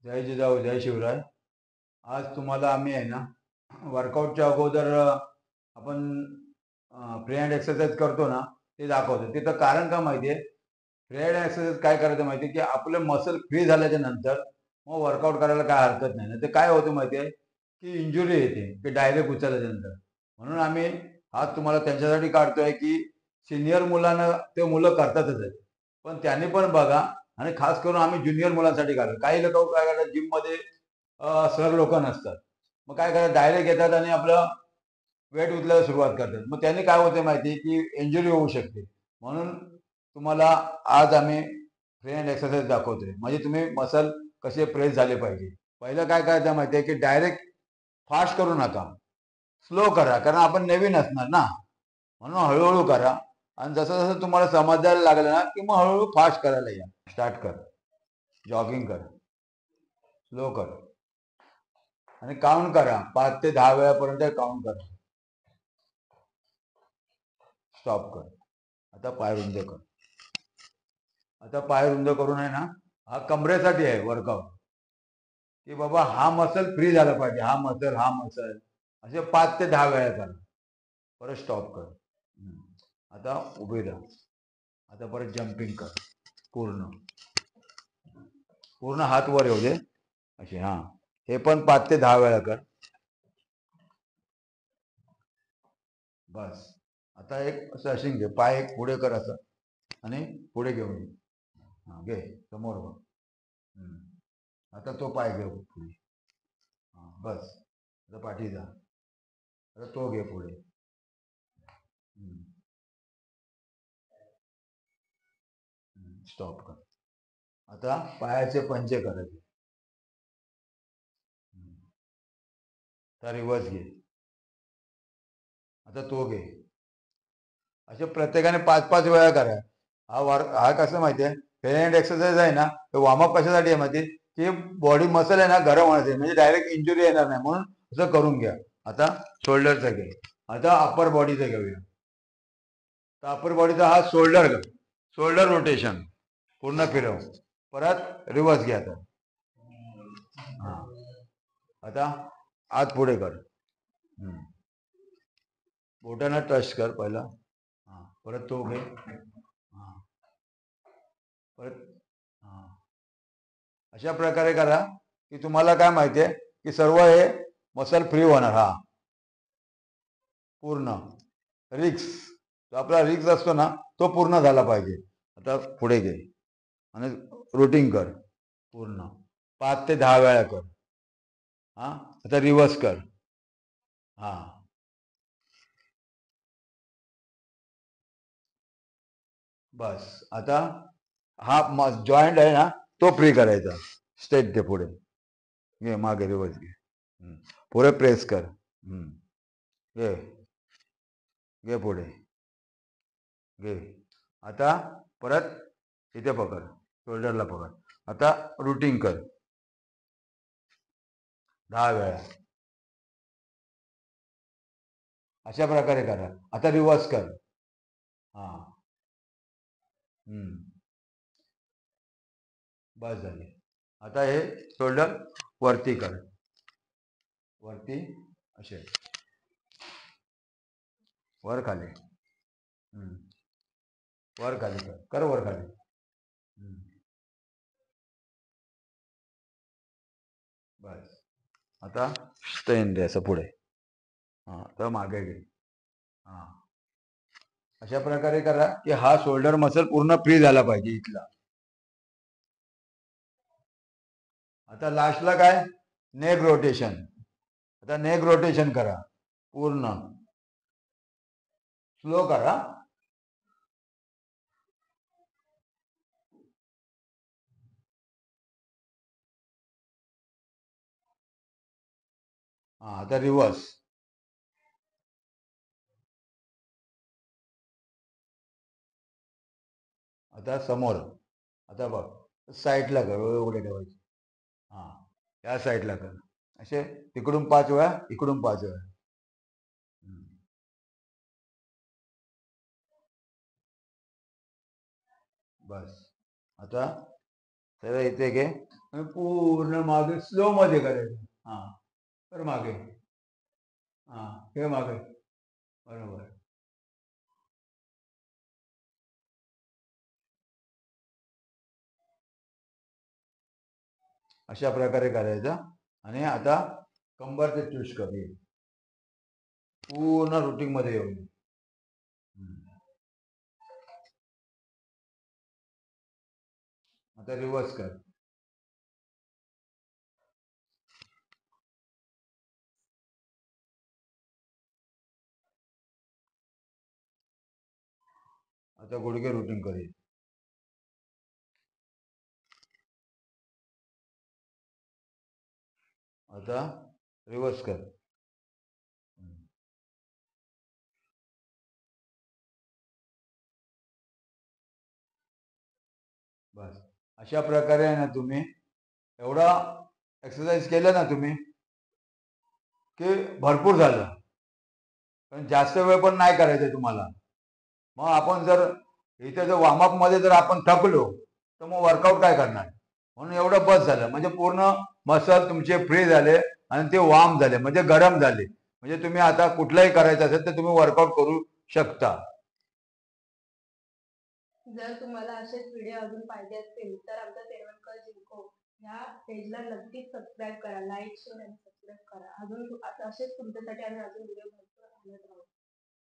जय जिजाऊ जय शिवराय. आज तुम्हाला आम्ही आहे ना वर्कआउटच्या अगोदर आपण फ्री हँड एक्सरसाइज करतो ना ते दाखवतो. तिथं कारण का माहिती आहे? फ्री हँड एक्सरसाइज काय करायचं माहिती आहे की आपलं मसल फ्री झाल्याच्या नंतर मग वर्कआउट करायला काय हरकत नाही. ते काय होतं माहिती आहे की इंजुरी येते की डायरेक्ट उचलल्याच्या नंतर. म्हणून आम्ही आज तुम्हाला त्यांच्यासाठी काढतोय की सिनियर मुलांना ते मुलं करतातच आहे, पण त्यांनी पण बघा. आणि खास करून आम्ही ज्युनियर मुलांसाठी काढतो. काही लोक काय करतात जिममध्ये सर लोक नसतात, मग काय करतात डायरेक्ट येतात आणि आपलं वेट उचलायला सुरुवात करतात. मग त्यांनी काय होते माहिती की इंजुरी होऊ शकते. म्हणून तुम्हाला आज आम्ही फ्री हँड एक्सरसाइज दाखवतोय, म्हणजे तुम्ही मसल कसे प्रेस झाले पाहिजे. पहिलं काय करायचं माहिती आहे की डायरेक्ट फास्ट करू नका, स्लो करा, कारण आपण नवीन असणार ना. म्हणून हळूहळू करा. आणि जसं जसं तुम्हाला समजायला लागलं ना की मग हळूहळू फास्ट करायला या. स्टार्ट कर, जॉगिंग कर, स्लो कर आणि काउंट करा. 5 ते 10 वेळापर्यंत काउंट करा. स्टॉप कर. आता पाय रुंद कर. आता पाय रुंद करून आहे ना, हा कमरेसाठी आहे वर्कआउट, की बाबा हा मसल फ्री झाला पाहिजे. हा मसल असे 5 ते 10 वेळा करा. परत स्टॉप कर. आता उभे राहा. आता परत जम्पिंग कर. पूर्ण पूर्ण हात वर येऊ दे असे. हा, हे पण 5 ते 10 वेळा कर. बस. आता एक असं घे, पाय एक पुढे कर असं आणि पुढे घेऊन ये. हा, घे समोर बघ. आता तो पाय घे पुढे. हा, बस. आता पाठी जा. आता तो घे पुढे. स्टॉप कर. आता पायाचे पंचे करायचे. आता रिवर्स घे. आता तो घे. असे प्रत्येकाने 5-5 वेळा करा. हा कसं माहितीये, फ्री हँड एक्सरसाइज आहे ना, तर वॉर्मअप कशासाठी आहे माहिती, की बॉडी मसल आहे ना गरम होण्यासाठी, म्हणजे डायरेक्ट इंजुरी येणार नाही. म्हणून असं करून घ्या. आता शोल्डरचं घे. आता अप्पर बॉडीचं घेऊया. तर अप्पर बॉडीचा हा शोल्डर रोटेशन पूर्ण फिरव. परत रिवर्स घ्या. आता आता आत पुढे कर. बोटांना टच कर पहिला. हा, परत तो घे. हा, परत. हा, अशा प्रकारे करा की तुम्हाला काय माहितीये की सर्व हे मसल फ्री होणार. हा, पूर्ण रिक्स, जो आपला रिक्स असतो ना तो पूर्ण झाला पाहिजे. आता पुढे घे आणि रुटीन कर. पूर्ण 5 ते 10 वेळा कर. हा, आता रिवर्स कर. हा, बस. आता हा जॉईंट आहे ना तो फ्री करायचा. स्ट्रेट घे पुढे. घे मागे रिवर्स घे. पुढे प्रेस कर. घे घे पुढे घे. आता परत इथे पकड, शोल्डरला पकड. आता रुटीन कर 10 वेळा. अशा प्रकारे करा. आता रिवर्स कर. हा, बस झाले. आता हे शोल्डर वरती कर. वरती असे वर खाली. वर खाली कर. कर वर खाली. बस. आता स्ट्रेन दे असं पुढे. हा, तर मागे घे. हा, अशा प्रकारे करा की हा शोल्डर मसल पूर्ण फ्री झाला पाहिजे इथला. आता लास्टला काय, नेक रोटेशन. आता नेक रोटेशन करा पूर्ण. स्लो करा. हा, आता रिवर्स. आता समोर. आता बघ साईडला कर, एवढे ठेवायचे. हा, या साईडला कर. असे तिकडून 5 वेळा, इकडून 5 वेळा. बस. आता तर इथे घे. आणि पूर्ण मागे स्लो मध्ये करायचं. हा, तर मागे. हा, हे मागे. बरोबर. अशा प्रकारे करायचं. आणि आता कंबरचे ट्विस्ट कर, पूर्ण रुटीन मध्ये येऊन. आता रिव्हर्स कर. आता गुडघे रुटीन करेल. आता रिव्हर्स कर. बस अशा प्रकारे आहे ना, तुम्ही एवढा एक्सरसाइज केलं ना तुम्ही की भरपूर झालं. पण जास्त वेळ पण नाही करायचं तुम्हाला. मग आपण जर इथे जर वॉर्मअप मध्ये जर आपण थकलो तर मग वर्कआउट काय करणार. म्हणून एवढं बस झालं, म्हणजे पूर्ण मसल तुमचे फ्री झाले आणि ते वार्म झाले, म्हणजे गरम झाले. म्हणजे तुम्ही आता कुठलाही करायचं असेल तर तुम्ही वर्कआउट करू शकता. जर तुम्हाला असेच व्हिडिओ अजून पाहिजे असतील तर आमच्या तेरवणकर जिंको ह्या पेजला नक्कीच सबस्क्राईब करा, लाईक शेअर आणि सबस्क्राईब करा. अजून असेच तुमच्यासाठी आम्ही अजून व्हिडिओ भरपूर आणत राहू.